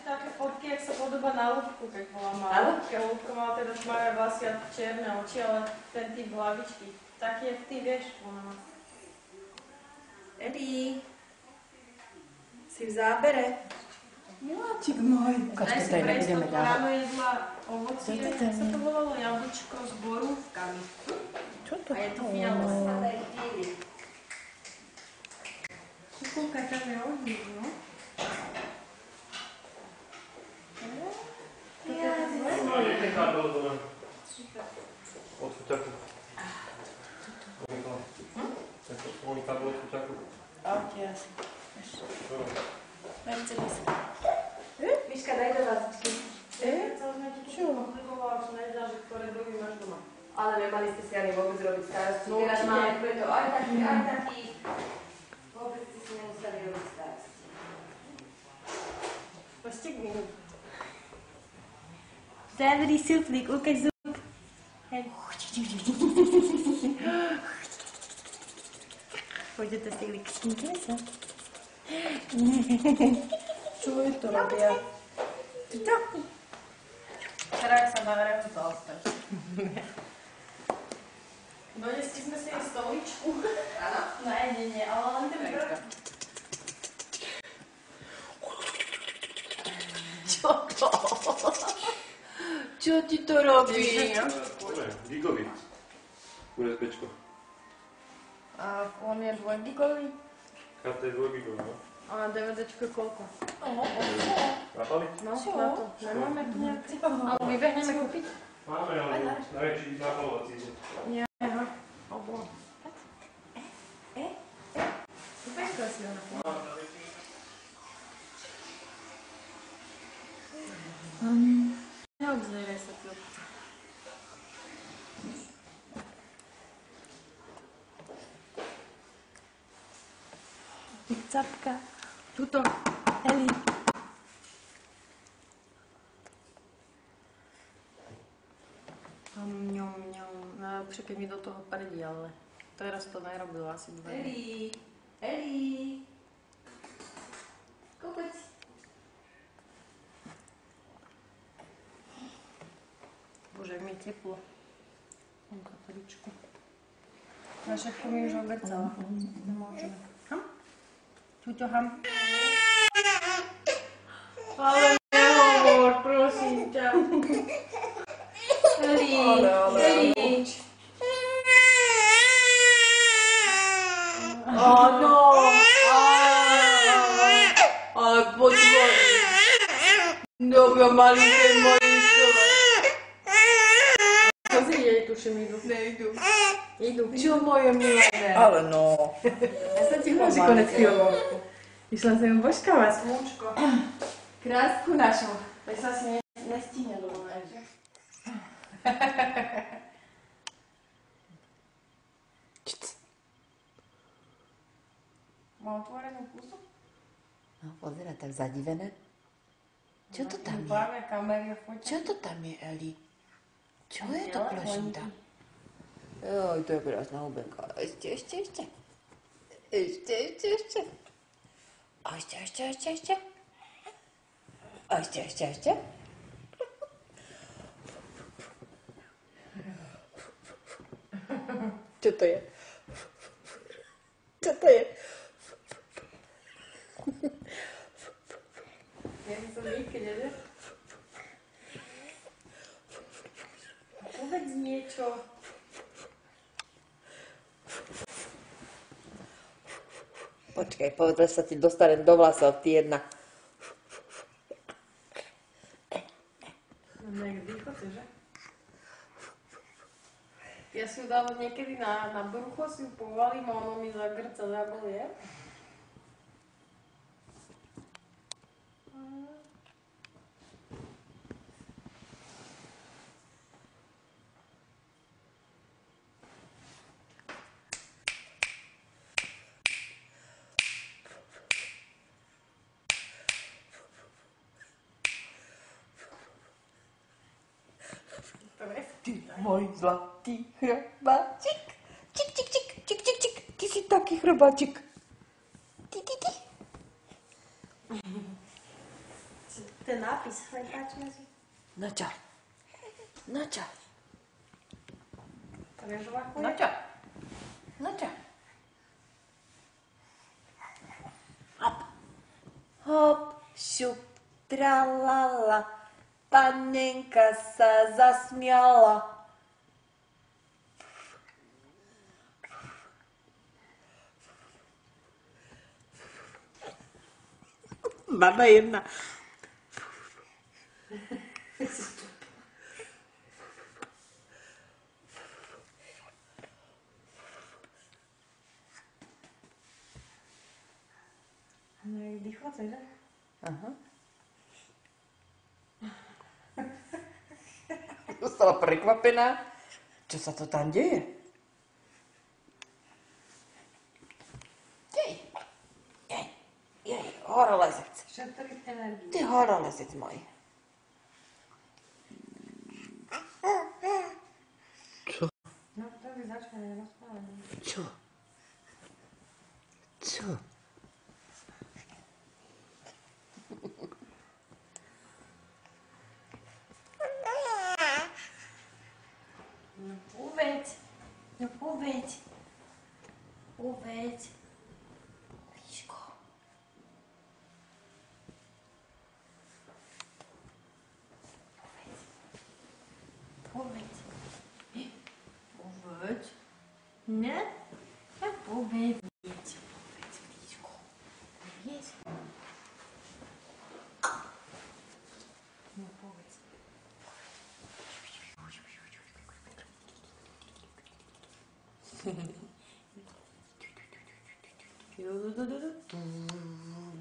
Také fotky, jak sa podobá na ľudku, keď bola malá. Keď ľudko mala teda tmavé vlasy a čierne oči, ale ten typ hlavičky. Taký, jak ty vieš, ona má. Eli, si v zábere. Miláčik môj. Ukáž, to tady nebudeme dávať. Ráno jedla ovocie, jak sa to volalo, jablčko s borúvkami. Čo to? A je to fialové. Kukulka tam je ohník, no? Nechá dole dole. Od fuťaku. Monika bol od fuťaku. Aute asi. Mercedes. Miška, daj do vazičky. Čo? Odlibovala som nevedela, že ktoré druhy máš doma. Ale nemali ste si ani vôbec robiť starosti. Teraz máme preto aj taký. Vôbec ste si nemuseli robiť starosti. Postigni. Záverý suflík, ukaž zub. Pôjdete si likštinky, sa? Čo je to robia? Čo? Teraz sa naverám to ostať. Donesli sme si aj stoličku. Áno. Na jedenie, ale len ten prvý. Čo to? Čo ti to robí? Gigový. USBčko. A on je 2-gigový? Karta je 2-gigová, no. A DVDčko je koľko? Napali? No, na to. Nemáme tu nejaké? Ale vybehneme kúpiť? Máme, ale najväčší napalovací. Nie, aha. Obo. Vybehnko si ho napalovací. Neobzeraj sa tu. Capka. Tuto. Eli. Najlepšie, keď mi do toho prdí, ale teraz to nerobila asi 2 dní. Eli. Kúpeť. Bože, jak mi je teplo. Mám kapličku. Na šepku mi už obercala. Nemôžeme. Ham? Tuto ham. Ale nehovor, prosím ťa. Eli, Eli. Áno. Ale počúvaj. Dobro, malinké maličko. Čo si jej tuším idú? Nejdu. Idú. Čo moje milené? Ale no. Ja sa ti môžu konec filmovku. Išla sa ju božkávať. Slúčko. Krásku našu. Tak sa asi nestíne doma, že? Má otvorenú pusu? No, pozeraj, tak zadivené. Čo to tam je? Báve kamery a fotia. Čo to tam je, Eli? Čo je to, prosím tam? Joj, to je krásna hubenka. Ešte. Ešte. A ešte. Čo to je? Ja som niekedy, že? Povedz niečo. Počkaj, povedal sa ti dostanem do vlasov, ty jedna. Jak dýchote, že? Ja si ju dávam niekedy na brucho, si ju povalím a ono mi zagrca, zabolie. Ty môj zlatý chrobáčik. Čik. Ty si taký chrobáčik. Ty. Ten nápis, nepáčime si. No čo? No čo? Režová No chuja. čo? No čo? Hop. Hop, šup, tralala. Panenka sa zasmiala. Baba jedna. No je dýchvace, že? Aha. Zostala prekvapená. Čo sa to tam deje? Jej, horolezec. Šetriť energiu. Ty horolezec môj. Čo? No, to by začne rozpálené. Čo? Čo? No, uveď. No, uveď. Uveď. Líško. Uveď. Uveď. Ne? Ja uveď. Povedz, Líško. Uveď. No, povedz.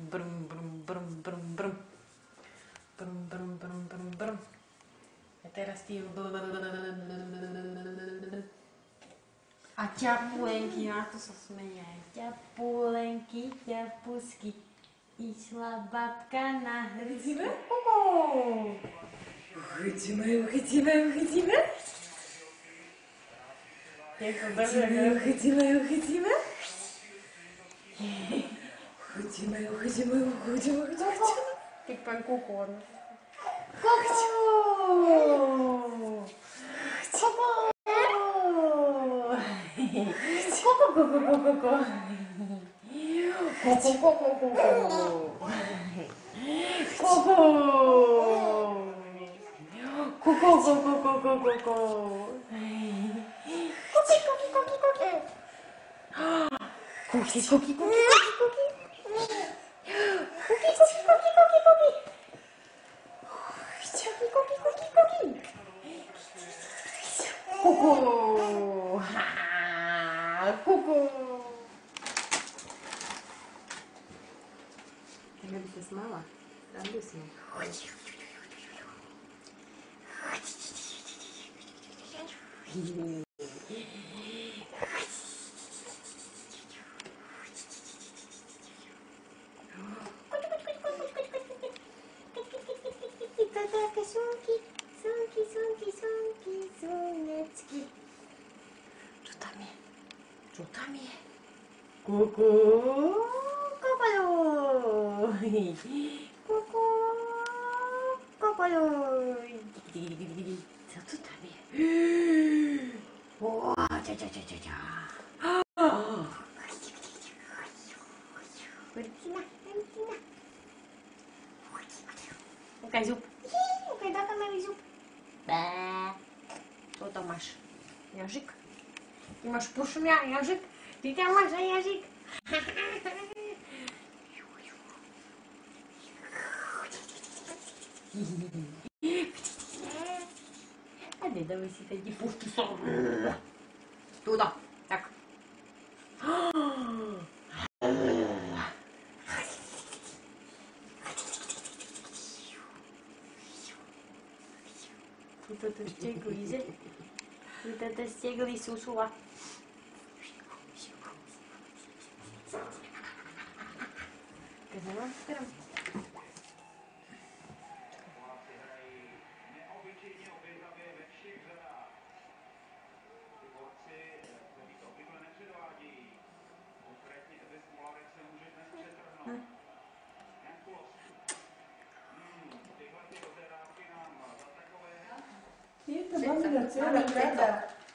Brum, brum, brum, brum, brum. Brum, brum, brum, brum, brum. A teraz ty... A ťapulenky, na to sa smeje. Ťapulenky, ťapusky. Išla babka na hryzme. Uchytíme. Jak to drží? Uchytíme. Jak pán Kukor. Ja by sa smála. Randu si. Čo tam je? Čo tam je? Kuku, kopajú. Kuku, kopajú. Co to tam je? Ča. Martina. Ukaj zub. Ukaj taká malý zub. Čo tam máš? Jazyk? Ty máš pušmia jazyk? Ty tam máš aj jazyk? A nedaj si teď puštu som. Tuto, tak. Tuto to štěglí, že? Tuto to štěglí susula. Teraz.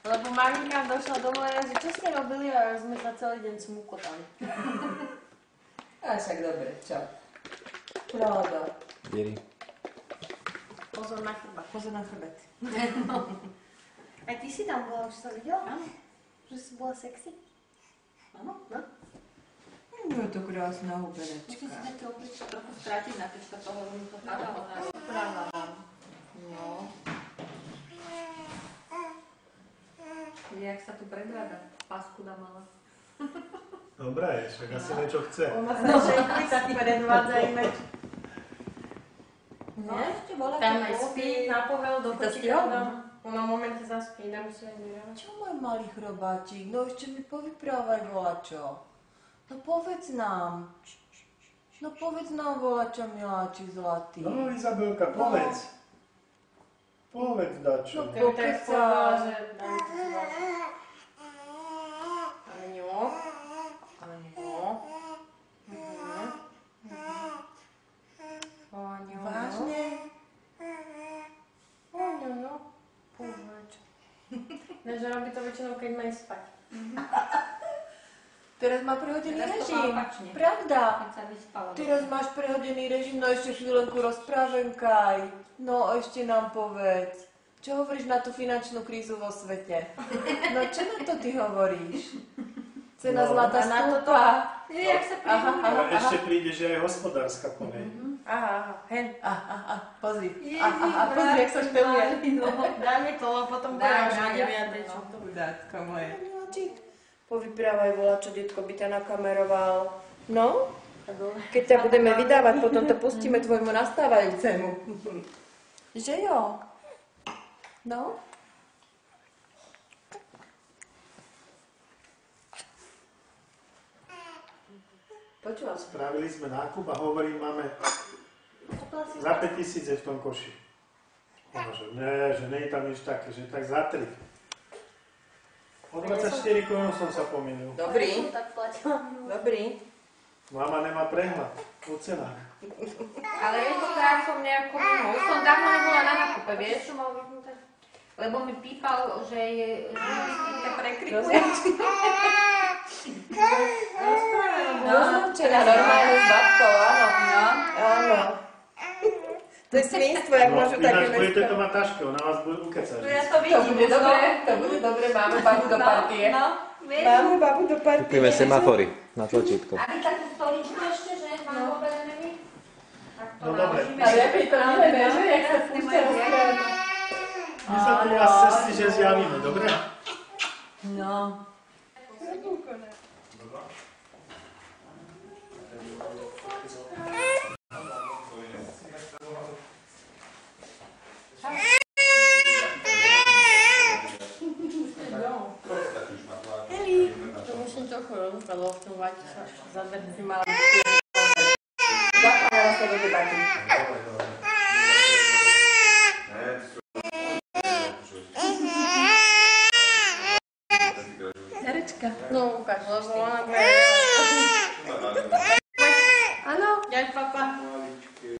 Lebo maminka došla domov a že čo ste robili a sme sa celý deň smúkotali. A však dobre, čo? Pravda. Vieri. Pozor na chrbát. Pozor na chrbet. Aj ty si tam bola, už sa videla? Áno. Že si bola sexy? Áno. No. No je to krásna hubenečka. Musím si také obličie trochu stratiť na tečka toho, lebo mi to padalo na Práva. No. Jak sa tu predváda, paskuda mala. Dobre, však asi niečo chce. Ona sa všetky tak predvádza ináč. No, ešte bola Tam aj spí na povel do Si to kočíka. stihla? Ona v momente zaspí, nemusí ani vyrovať. Čo môj malý chrobáčik? No ešte mi povyprávaj volačo. No povedz nám. No povedz nám volačo, miláčik zlatý. No, Izabelka, povedz. Povedz dačo. No, Keby tak povedala, že dám to si vás. Aňo. Aňo. Aňo. Vážne? Aňo, no. Povedz. Než robí to väčšinou, keď má ísť spať. Teraz má prehodený Teraz to má režim. opačne. Pravda. Keď sa vyspala. Teraz máš prehodený režim, no ešte chvíľenku rozprávenkaj. No ešte nám povedz. Čo hovoríš na tú finančnú krízu vo svete? No čo na to ty hovoríš? Cena No. zlata A na toto- stúpa. Jak sa príde? Ale ešte príde, že aj hospodárska po nej. Aha, hen. Pozri. Ježiš, Pozri, jak sa špeluje. Daj mi to, lebo potom Daj, budem daj, vyjadriť, no. čo to bude. Chudátko moje. Povyprávaj vola, čo detko by ťa nakameroval. No? Keď ťa budeme vydávať, potom to pustíme tvojmu nastávajúcemu. Že jo? No? Počúvam. Spravili sme nákup a hovorím, máme za 5 000 je v tom koši. Ona, že nie je tam nič také, že tak za 3. O 24 korún som sa pomýlil. Dobrý. Tak platila. Dobrý. Mama nemá prehľad o cenách. Ale tentokrát som nejako mimo. Už som dávno nebola na nákupe, vieš? Čo mal vypnuté? Lebo mi pípal, že je ťa prekrikuje. Rozlúčená normálne s babkou, áno. Áno. To je svinstvo, jak môžu také Ináč budete mesta. to mať ťažké, ona vás bude ukecať. Ja to To vidím. bude dobre, to bude dobre, máme babu do partie. No, vieš? Máme babu do partie. Kúpime semafory na tlačítko. A vy takú stoličku ešte, že mám poberené my? Tak to No dobre. naložíme. Ale ja to nevieme, že? Jak sa Jasne, púšťa moje rozprávať. My sa tu vás cesty, že zjavíme, dobre? No. To musím trochu rozprávať, lebo v tom vajte sa zadrhnú.